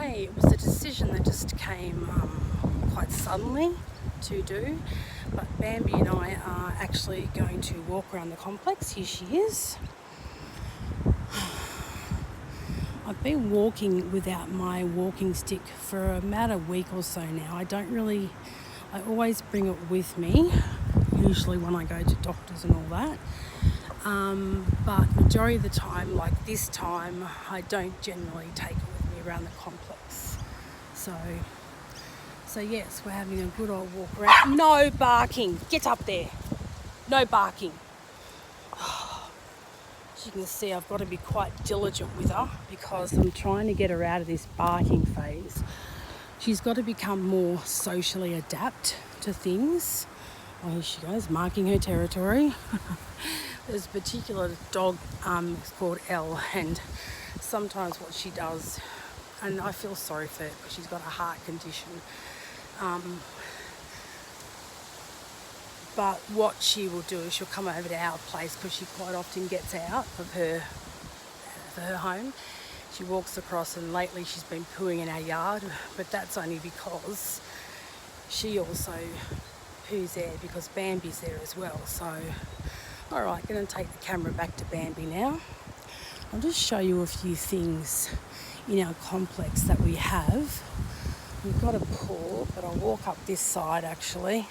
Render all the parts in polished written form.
today it was a decision that just came quite suddenly to do, but Bambi and I are actually going to walk around the complex. Here she is. I've been walking without my walking stick for about a week or so now. I always bring it with me, usually when I go to doctors and all that. But majority of the time, like this time, I don't generally take it with me around the complex. So yes, we're having a good old walk around. No barking! Get up there! No barking! As you can see, I've got to be quite diligent with her because I'm trying to get her out of this barking phase. She's got to become more socially adapt to things. Oh, here she goes, marking her territory. There's a particular dog it's called Elle, and sometimes what she does, and I feel sorry for her because she's got a heart condition. But what she will do is she'll come over to our place because she quite often gets out of her home. She walks across, and lately she's been pooing in our yard, but that's only because she also poos there because Bambi's there as well. So, alright, going to take the camera back to Bambi now. I'll just show you a few things in our complex that we have. We've got a pool, but I'll walk up this side actually.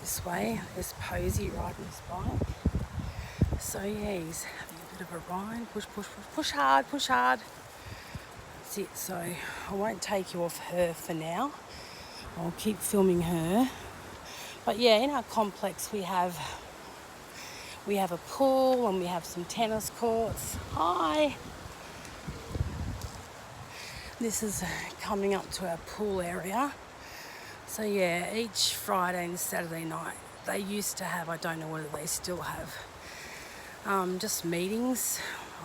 This way. There's Posy riding his bike. So yeah, he's having a bit of a ride. Push hard. That's it. So I won't take you off her for now. I'll keep filming her. But yeah, in our complex we have a pool and we have some tennis courts. Hi. This is coming up to our pool area. So yeah, each Friday and Saturday night they used to have, I don't know whether they still have, just meetings,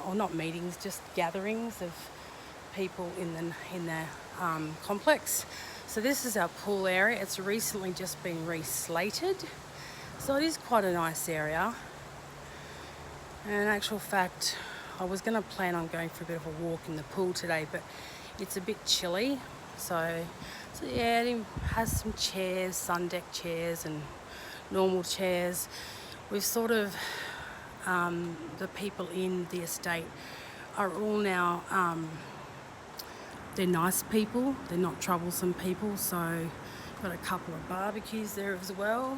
or not meetings, just gatherings of people in the complex. So this is our pool area. It's recently just been re-slated, so it is quite a nice area. And in actual fact, I was going to plan on going for a bit of a walk in the pool today, but it's a bit chilly. So yeah, it has some chairs, sun deck chairs and normal chairs. We've sort of, the people in the estate are all now, they're nice people, they're not troublesome people. So got a couple of barbecues there as well,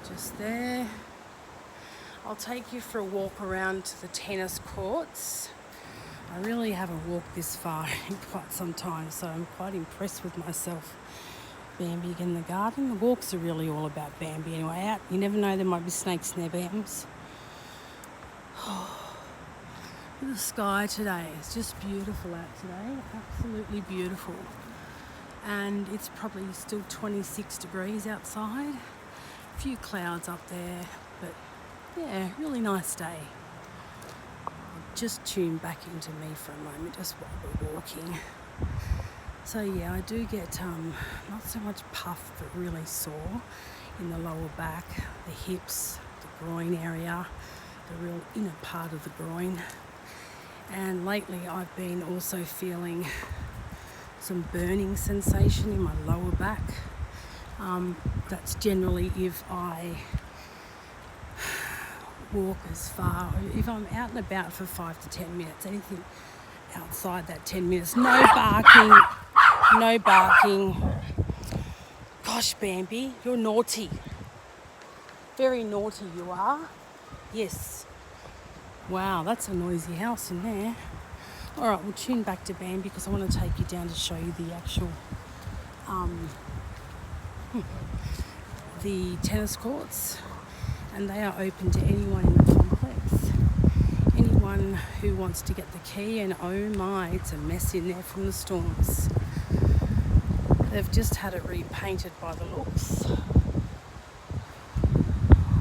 just there. I'll take you for a walk around to the tennis courts. I really haven't walked this far in quite some time, so I'm quite impressed with myself. Bambi in the garden. The walks are really all about Bambi anyway. Out, you never know, there might be snakes in their bams. Oh, look at the sky today. It's just beautiful out today. Absolutely beautiful. And it's probably still 26 degrees outside. A few clouds up there, but yeah, really nice day. Just tune back into me for a moment just while we're walking. So yeah, I do get not so much puff but really sore in the lower back, the hips, the groin area, the real inner part of the groin. And lately I've been also feeling some burning sensation in my lower back. That's generally if I walk as far, if I'm out and about for 5 to 10 minutes, anything outside that 10 minutes, no barking. Gosh, Bambi, you're naughty. Very naughty you are. Yes. Wow, that's a noisy house in there. Alright, we'll tune back to Bambi because I want to take you down to show you the actual the tennis courts. And they are open to anyone in the complex. Anyone who wants to get the key, and oh my, it's a mess in there from the storms. They've just had it repainted by the looks.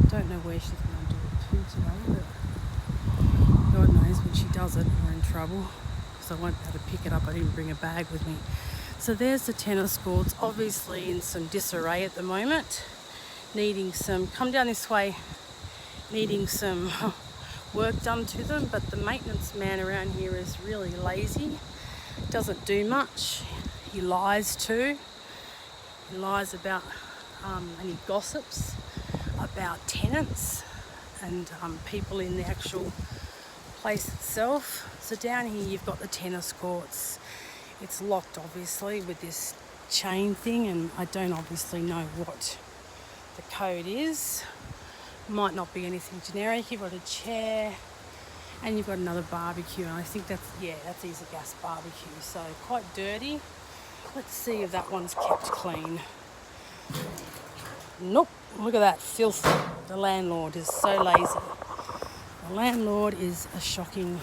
Don't know where she's going to do it to today, but God knows when she does it, we're in trouble. So I won't be able to pick it up. I didn't bring a bag with me. So there's the tennis courts, obviously in some disarray at the moment. Needing some, come down this way, needing some work done to them, but the maintenance man around here is really lazy. Doesn't do much. He lies too. He lies about, and he gossips about tenants and people in the actual place itself. So down here you've got the tennis courts. It's locked obviously with this chain thing, and I don't obviously know what the code is. Might not be anything generic. You've got a chair and you've got another barbecue, and I think that's easy gas barbecue, so quite dirty. Let's see if that one's kept clean. Nope, look at that filth. The landlord is so lazy. The landlord is a shocking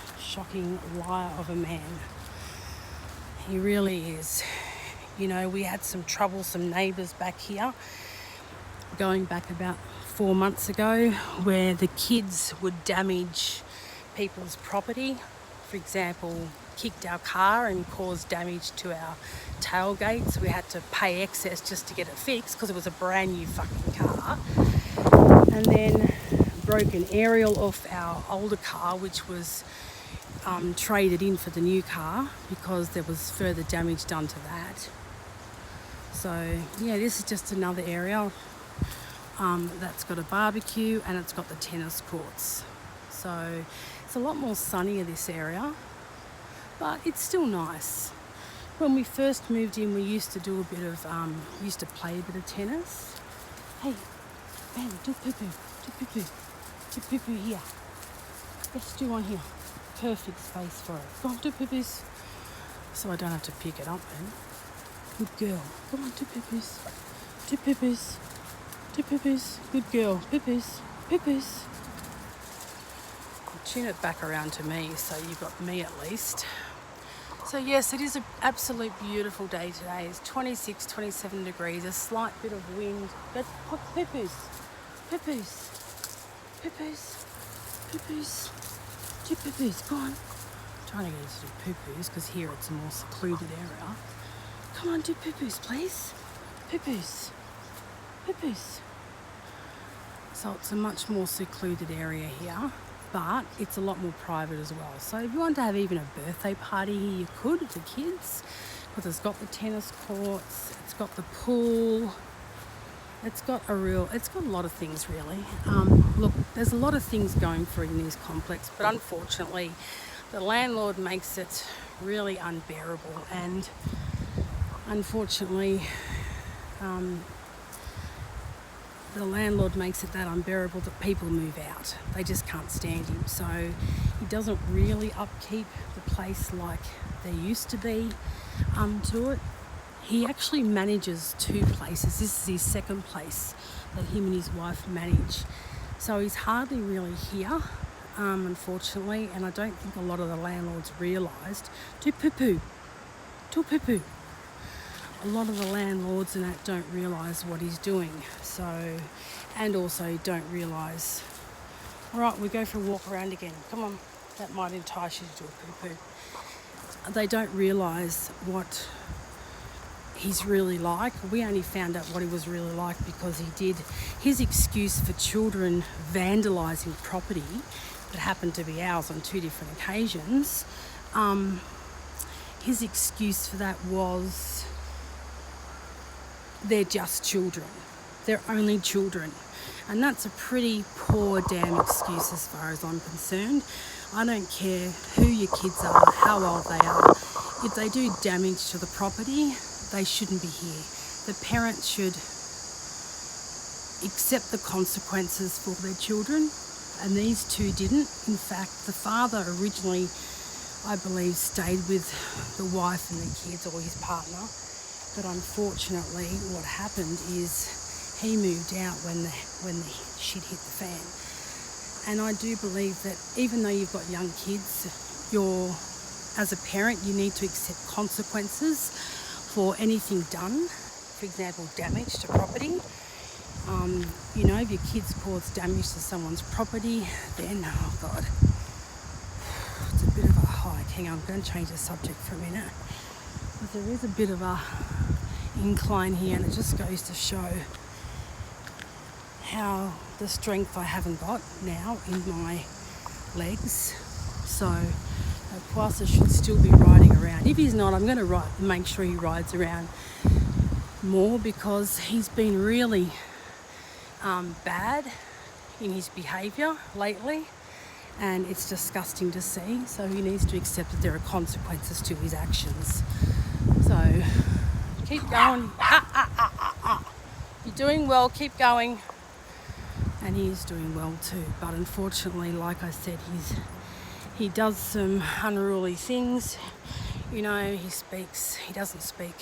liar of a man. He really is. You know, we had some troublesome neighbours back here going back about 4 months ago, where the kids would damage people's property. For example, kicked our car and caused damage to our tailgates. We had to pay excess just to get it fixed because it was a brand new fucking car. And then broke an aerial off our older car, which was traded in for the new car because there was further damage done to that. So yeah, this is just another area that's got a barbecue and it's got the tennis courts. So it's a lot more sunnier, this area, but it's still nice. When we first moved in, we used to do a bit of used to play a bit of tennis. Hey, Bambi, do poo-poo, do poo-poo, do poo-poo here. Let's do one here. Perfect space for it. Go on, do poo-poos. So I don't have to pick it up then. Good girl. Come on, do poo-poos. Do poo-poos. Do poo-poos. Good girl. Poo-poos. Poo-poos. I'll tune it back around to me so you've got me at least. So yes, it is an absolute beautiful day today. It's 26, 27 degrees, a slight bit of wind. Let's put poo-poos. Poo-poos. Poo-poos. Poo-poos. Do poo-poos, go on. I'm trying to get you to do poo-poos because here it's a more secluded area. Come on, do poo-poos, please. Poo-poos. Poo-poos. So it's a much more secluded area here, but it's a lot more private as well. So if you want to have even a birthday party here, you could with the kids, because it's got the tennis courts, it's got the pool, it's got a lot of things really. Look, there's a lot of things going for it in this complex, but unfortunately the landlord makes it really unbearable, and unfortunately the landlord makes it that unbearable that people move out. They just can't stand him. So he doesn't really upkeep the place like there used to be to it. He actually manages 2 places. This is his second place that him and his wife manage. So he's hardly really here, unfortunately, and I don't think a lot of the landlords realised. Do poo-poo. Do poo-poo. A lot of the landlords and that don't realise what he's doing. So, and also don't realise, all right, we go for a walk around again. Come on, that might entice you to do a poo-poo. They don't realise what he's really like. We only found out what he was really like because he did his excuse for children vandalising property that happened to be ours on 2 different occasions. His excuse for that was they're just children. They're only children. And that's a pretty poor damn excuse as far as I'm concerned. I don't care who your kids are, how old they are. If they do damage to the property, they shouldn't be here. The parents should accept the consequences for their children, and these 2 didn't. In fact, the father originally, I believe, stayed with the wife and the kids, or his partner. But unfortunately, what happened is he moved out when the shit hit the fan. And I do believe that even though you've got young kids, as a parent, you need to accept consequences for anything done. For example, damage to property. You know, if your kids cause damage to someone's property, then, oh God, it's a bit of a hike. Hang on, I'm going to change the subject for a minute. But there is a bit of a incline here, and it just goes to show how the strength I haven't got now in my legs. So Poasa should still be riding around. If he's not, I'm going to make sure he rides around more, because he's been really bad in his behaviour lately, and it's disgusting to see. So he needs to accept that there are consequences to his actions. So keep going. You're doing well, keep going. And he is doing well too, but unfortunately, like I said, he does some unruly things. You know, he doesn't speak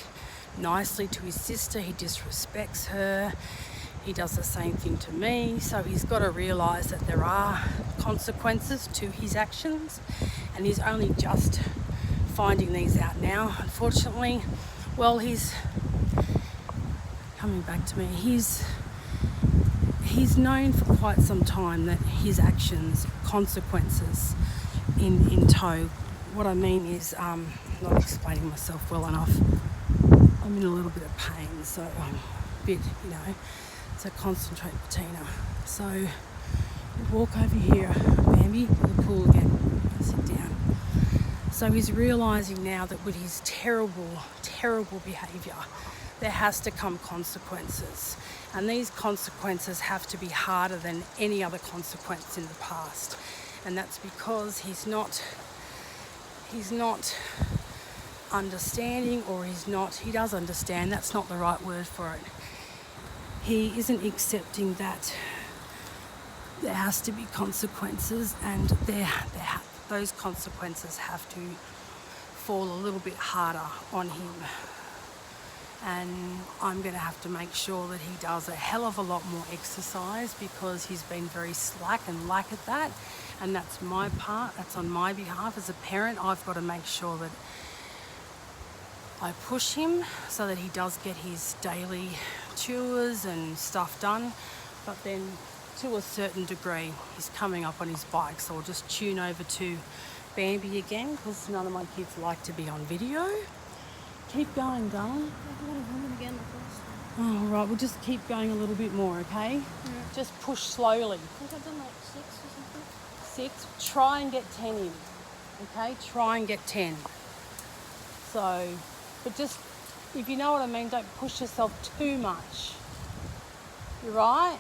nicely to his sister, he disrespects her, he does the same thing to me. So he's got to realise that there are consequences to his actions, and he's only just finding these out now, unfortunately. Well, he's coming back to me. He's known for quite some time that his actions, consequences in tow. What I mean is, not explaining myself well enough. I'm in a little bit of pain, so I'm a bit, so concentrate, Bettina. So walk over here, Bambi, to the pool again. Sit down. So he's realising now that with his terrible, terrible behaviour, there has to come consequences. And these consequences have to be harder than any other consequence in the past. And that's because he's not understanding, or he does understand, that's not the right word for it. He isn't accepting that there has to be consequences, and those consequences have to fall a little bit harder on him. And I'm going to have to make sure that he does a hell of a lot more exercise, because he's been very slack and lack at that. And that's my part, that's on my behalf as a parent. I've got to make sure that I push him so that he does get his daily chores and stuff done. But then to a certain degree, he's coming up on his bike, so I'll just tune over to Bambi again, because none of my kids like to be on video. Keep going, darling. Oh, right, we'll just keep going a little bit more, okay? Yeah. Just push slowly. I think I've done like 6 or something. 6? Try and get 10 in, okay? Try and get 10. So, but just, if you know what I mean, don't push yourself too much. You right?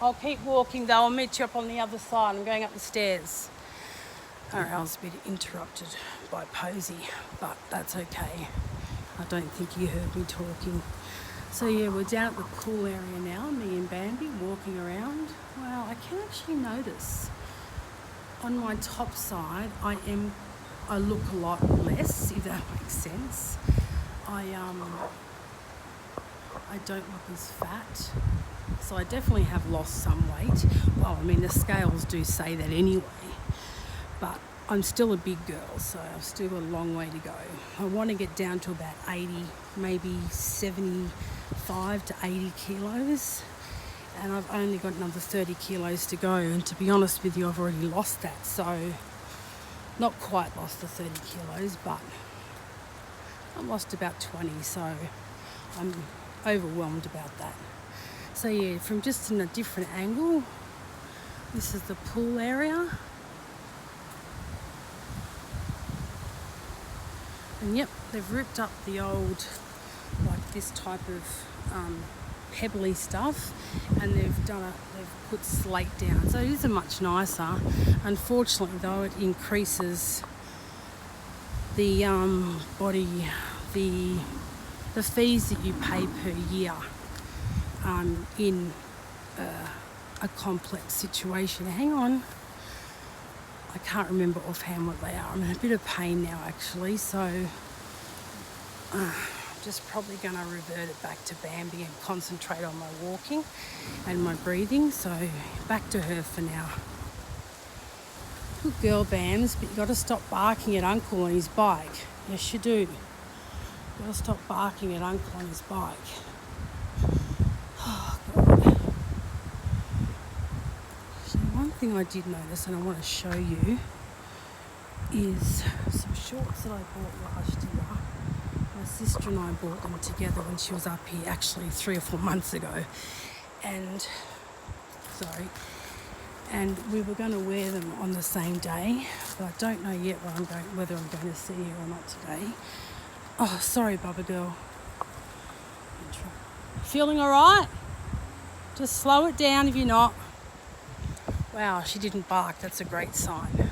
I'll keep walking though. I'll meet you up on the other side. I'm going up the stairs. Alright, I was a bit interrupted by Posy, but that's okay. I don't think you heard me talking. So yeah, we're down at the pool area now, me and Bambi walking around. Wow, I can actually notice on my top side, I look a lot less, if that makes sense. I don't look as fat, so I definitely have lost some weight. Well, I mean, the scales do say that anyway, but I'm still a big girl, so I've still got a long way to go. I want to get down to about 80, maybe 75 to 80 kilos, and I've only got another 30 kilos to go. And to be honest with you, I've already lost that, so not quite lost the 30 kilos, but I've lost about 20, so I'm overwhelmed about that. So yeah, from just in a different angle, this is the pool area. And yep, they've ripped up the old, like this type of pebbly stuff, and they've put slate down. So it is a much nicer. Unfortunately though, it increases the the fees that you pay per year in a complex situation. Hang on. I can't remember offhand what they are. I'm in a bit of pain now actually, so just probably going to revert it back to Bambi and concentrate on my walking and my breathing. So back to her for now. Good girl, Bams, but you got to stop barking at Uncle on his bike. Yes, you do. You got to stop barking at Uncle on his bike. Oh, God. So one thing I did notice, and I want to show you, is some shorts that I bought last year. My sister and I bought them together when she was up here, actually 3 or 4 months ago. And, And we were going to wear them on the same day, but I don't know yet whether I'm going to see her or not today. Oh, sorry, Bubba girl. Feeling all right? Just slow it down if you're not. Wow, she didn't bark. That's a great sign.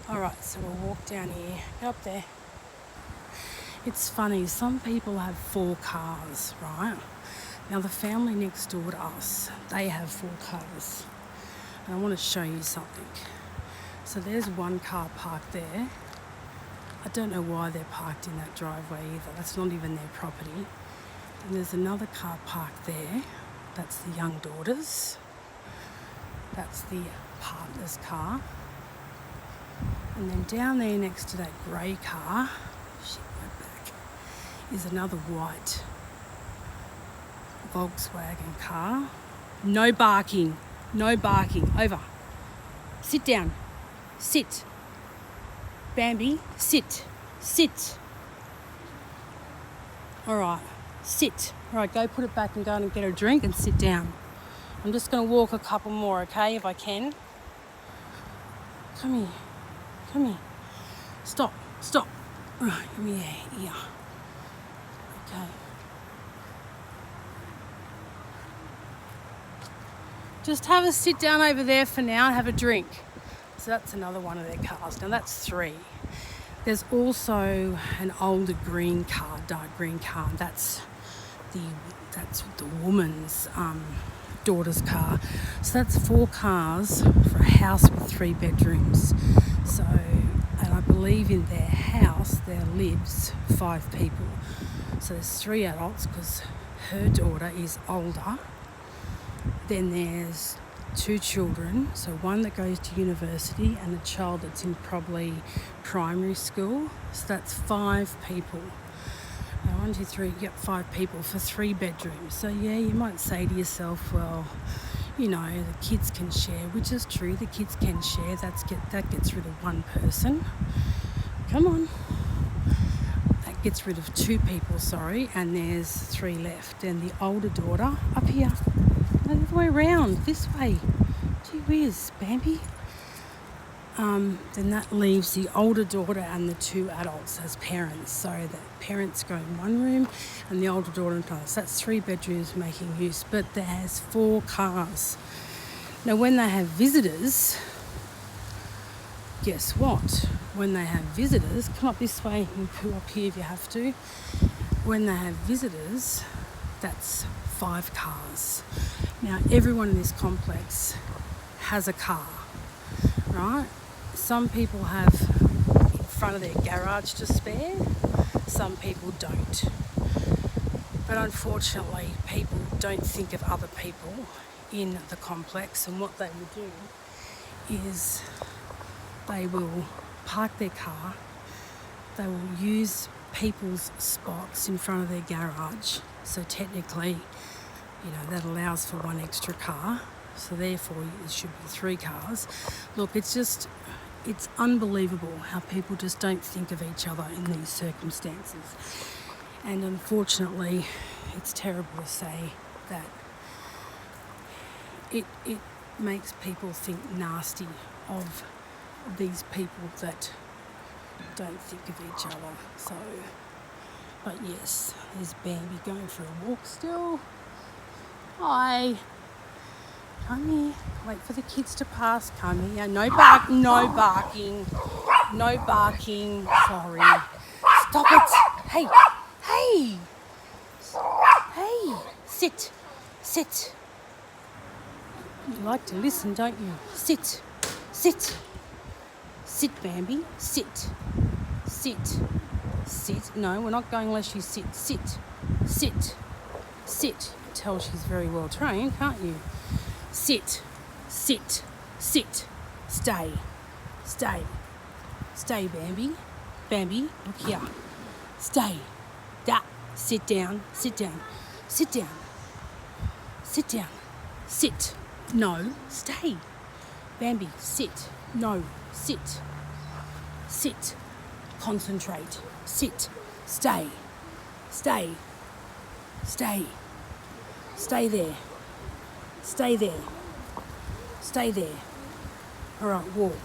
All right, so we'll walk down here. Get up there. It's funny, some people have 4 cars, right? Now, the family next door to us, they have 4 cars. And I want to show you something. So there's one car parked there. I don't know why they're parked in that driveway either. That's not even their property. And there's another car parked there. That's the young daughter's. That's the partner's car. And then down there next to that grey car, is another white Volkswagen car. No barking. No barking. Over. Sit down. Sit. Bambi, sit. Sit. All right. Sit. All right, go put it back and go and get a drink and sit down. I'm just going to walk a couple more, okay, if I can. Come here. Come here. Stop. Stop. All right, give me your ear. Okay. Just have a sit down over there for now and have a drink. So that's another one of their cars. Now that's 3. There's also an older green car, dark green car. That's the woman's daughter's car. So that's 4 cars for a house with 3 bedrooms. So, and I believe in their house there lives 5 people. So there's 3 adults because her daughter is older. Then there's 2 children, so one that goes to university and a child that's in probably primary school. So that's 5 people. 1, 2, 3, 5 people for 3 bedrooms. So yeah, you might say to yourself, well, you know, the kids can share, which is true, the kids can share. That gets rid of 1 person. Come on. That gets rid of 2 people, sorry, and there's 3 left. And the older daughter, up here, the other way around, this way. Gee whiz, Bambi. Then that leaves the older daughter and the 2 adults as parents. So the parents go in one room and the older daughter in another. So that's 3 bedrooms making use, but there's 4 cars. Now when they have visitors, guess what? When they have visitors, come up this way and poo up here if you have to. When they have visitors, that's 5 cars. Now everyone in this complex has a car, right? Some people have in front of their garage to spare, some people don't. But unfortunately, people don't think of other people in the complex, and what they will do is they will park their car, they will use people's spots in front of their garage. So technically, you know, that allows for 1 extra car. So therefore, it should be 3 cars. Look, it's unbelievable how people just don't think of each other in these circumstances. And unfortunately, it's terrible to say that it makes people think nasty of these people that don't think of each other. So, but yes, there's Bambi going for a walk still. Hi. Come here. Wait for the kids to pass. Come here. No barking. No barking. Sorry. Stop it. Hey. Hey. Hey. Sit. Sit. You like to listen, don't you? Sit. Sit. Sit, Bambi. Sit. Sit. Sit. No, we're not going unless you sit. Sit. Sit. Sit. Tell she's very well trained, can't you? Sit. Sit. Sit. Stay. Stay. Stay, Bambi. Bambi, look here. Stay. Da. Sit down. Sit down. Sit down. Sit down. Sit. No. Stay. Bambi, sit. No. Sit. Sit. Concentrate. Sit. Stay. Stay. Stay. Stay there. Stay there. Stay there. All right, walk.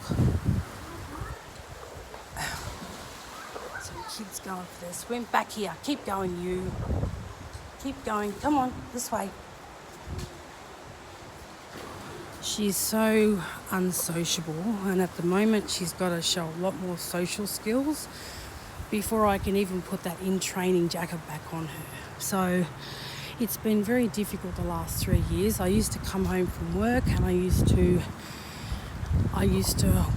Some kids going for their swim. Back here. Keep going, you. Keep going. Come on, this way. She's so unsociable, and at the moment she's got to show a lot more social skills before I can even put that in-training jacket back on her. So it's been very difficult the last 3 years. I used to come home from work and I used to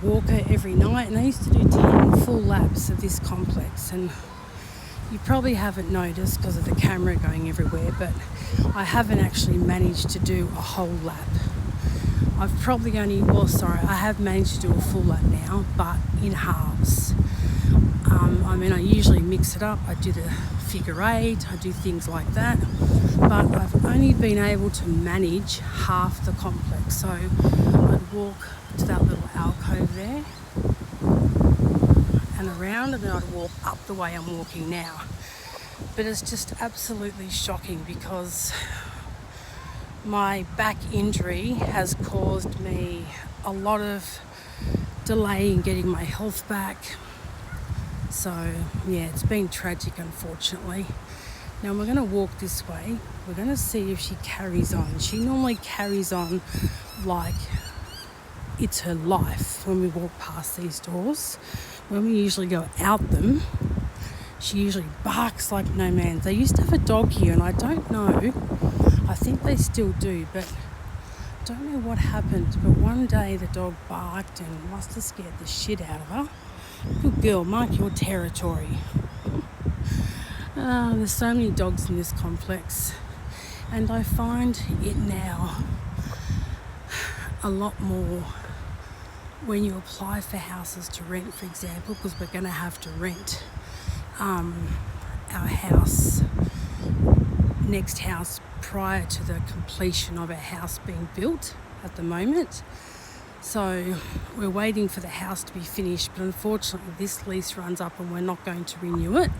walk her every night, and I used to do 10 full laps of this complex. And you probably haven't noticed because of the camera going everywhere, but I haven't actually managed to do a whole lap. I have managed to do a full lap now, but in halves. I usually mix it up. I do the figure eight, I do things like that, but I've only been able to manage half the complex. So I'd walk to that little alcove there and around, and then I'd walk up the way I'm walking now. But it's just absolutely shocking because my back injury has caused me a lot of delay in getting my health back. So yeah, it's been tragic, unfortunately. Now we're going to walk this way. We're going to see if she carries on. She normally carries on like it's her life when we walk past these doors. When we usually go out them, she usually barks like no man's. They used to have a dog here, and I don't know, I think they still do, but I don't know what happened. But one day the dog barked and must have scared the shit out of her. Good girl, mark your territory. There's so many dogs in this complex, and I find it now a lot more when you apply for houses to rent, for example, because we're going to have to rent our house, next house, prior to the completion of our house being built at the moment. So we're waiting for the house to be finished, but unfortunately this lease runs up and we're not going to renew it.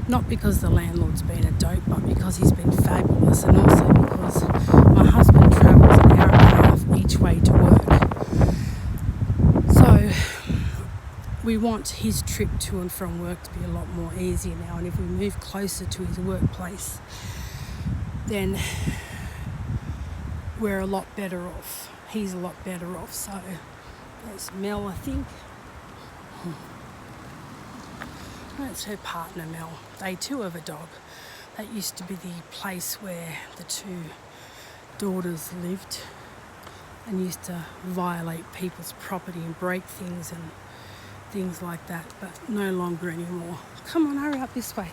Not because the landlord's been a dope, but because he's been fabulous, and also because my husband travels an hour and a half each way to work. So we want his trip to and from work to be a lot more easier now, and if we move closer to his workplace, then we're a lot better off. He's a lot better off. So that's Mel, I think. That's her partner, Mel. They too have a dog. That used to be the place where the two daughters lived and used to violate people's property and break things and things like that, but no longer anymore. Come on, hurry up this way.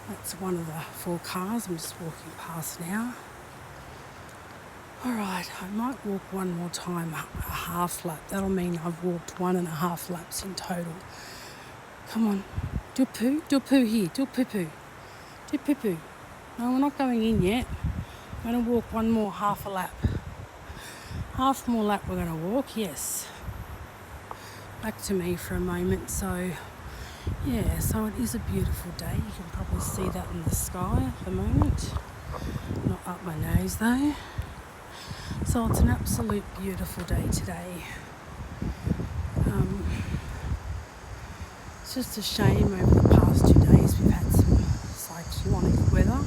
That's one of the 4 cars I'm just walking past now. Alright, I might walk one more time, a half lap. That'll mean I've walked 1.5 laps in total. Come on, do a poo here, do a poo-poo. Do poo-poo. No, we're not going in yet. I'm going to walk one more half a lap. Half more lap we're going to walk, yes. Back to me for a moment. So, yeah, so it is a beautiful day. You can probably see that in the sky at the moment. Not up my nose though. So it's an absolute beautiful day today. It's just a shame over the past 2 days we've had some cyclonic weather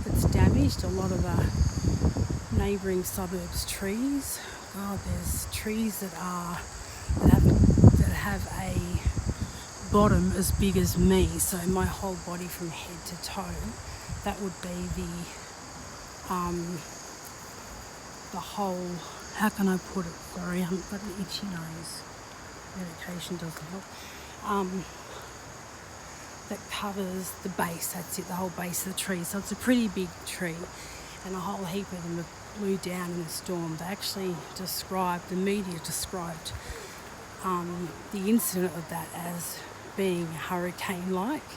that's damaged a lot of the neighbouring suburbs' trees. God, there's trees that have a bottom as big as me, so my whole body from head to toe. That would be the whole, how can I put it? Sorry, I haven't got an itchy nose. Medication doesn't help. That covers the base, that's it, the whole base of the tree. So it's a pretty big tree, and a whole heap of them blew down in the storm. They actually the media described the incident of that as being hurricane-like.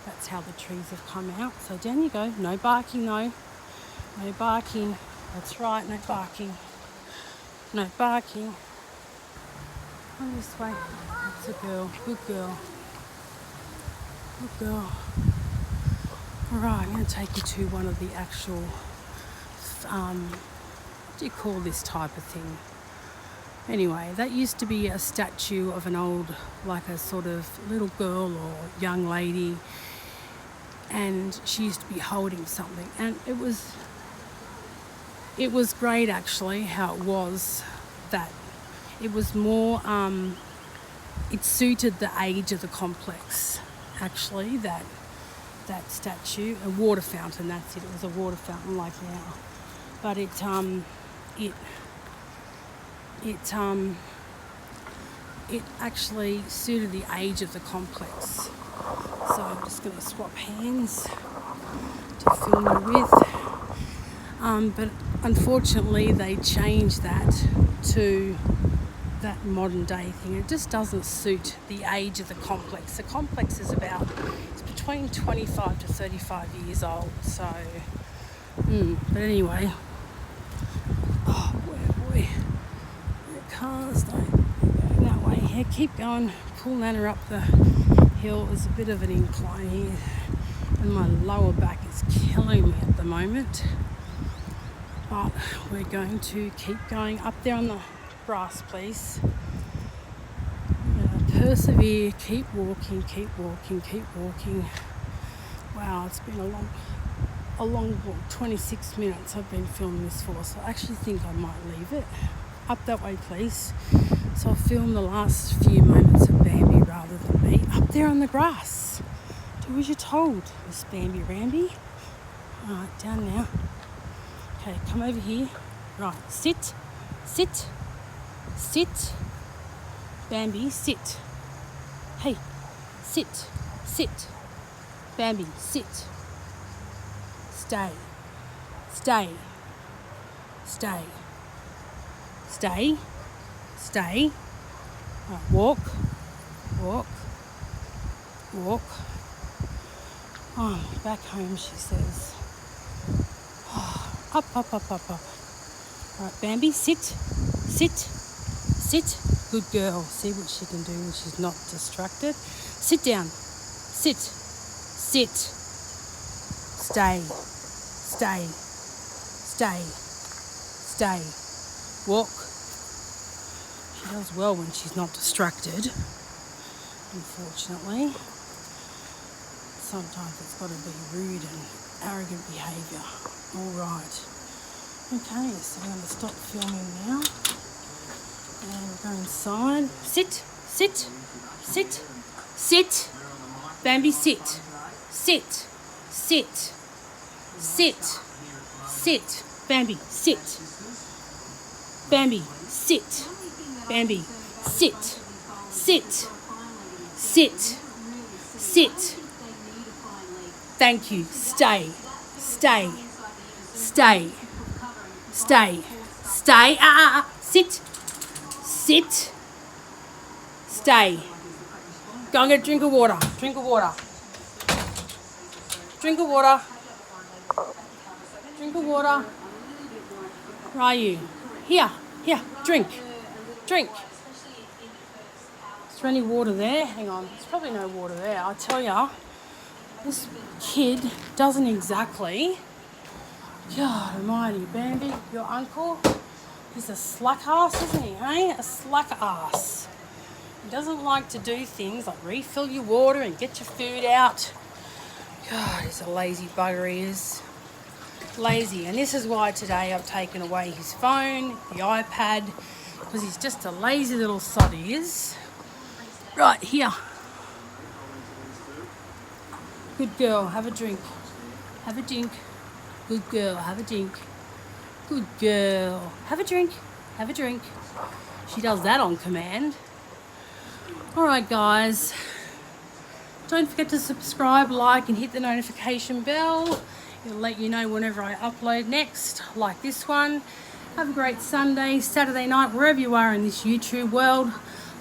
That's how the trees have come out. So down you go. No barking, no. No barking. That's right, no barking. No barking. Come this way. That's a girl. Good girl. Good girl. Alright, I'm going to take you to one of the actual do you call this type of thing? Anyway, that used to be a statue of an old, like a sort of little girl or young lady, and she used to be holding something, and it was great actually how it was that it was more it suited the age of the complex actually, that statue. A water fountain, that's it. It was a water fountain like now, but it actually suited the age of the complex. So I'm just going to swap hands to film you with. But unfortunately they changed that to that modern day thing. It just doesn't suit the age of the complex. The complex is between 25 to 35 years old. So, but anyway, oh boy, the cars don't go that way. Here, keep going. Pull Nana up the hill. There's a bit of an incline here, and my lower back is killing me at the moment. But we're going to keep going up there on the grass, please. We're going to persevere, keep walking. Wow, it's been a long walk. 26 minutes I've been filming this for, so I actually think I might leave it. Up that way, please. So I'll film the last few moments of Bambi rather than me. Up there on the grass. Do as you're told, Miss Bambi Ramby. Alright, down now. Okay, come over here. Right, sit. Bambi, sit. Hey, sit. Bambi, sit. Stay. Right, walk. Oh, back home, she says. Up. Right, Bambi, sit. Good girl. See what she can do when she's not distracted. Sit down. Sit. Stay. Walk. She does well when she's not distracted, unfortunately. Sometimes it's got to be rude and arrogant behaviour. All right. Okay, so I'm going to stop filming now. And we'll go inside. Sit. Bambi, sit. Bambi, sit. Bambi, sit. Thank you. Stay. Sit. Stay. Go and get a drink of water. Where are you? Here, drink. Is there any water there? Hang on, there's probably no water there. I tell ya, this kid doesn't exactly. God almighty, Bambi, your uncle, he's a slack ass, isn't he, hey? A slack ass. He doesn't like to do things like refill your water and get your food out. God, he's a lazy bugger, he is. Lazy. And this is why today I've taken away his phone, the iPad, because he's just a lazy little sod, he is. Right, here. Good girl, have a drink. Good girl, have a drink. Good girl. Have a drink. She does that on command. Alright guys, don't forget to subscribe, like and hit the notification bell. It'll let you know whenever I upload next, like this one. Have a great Sunday, Saturday night, wherever you are in this YouTube world.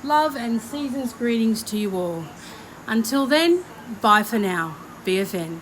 Love and season's greetings to you all. Until then, bye for now. BFN.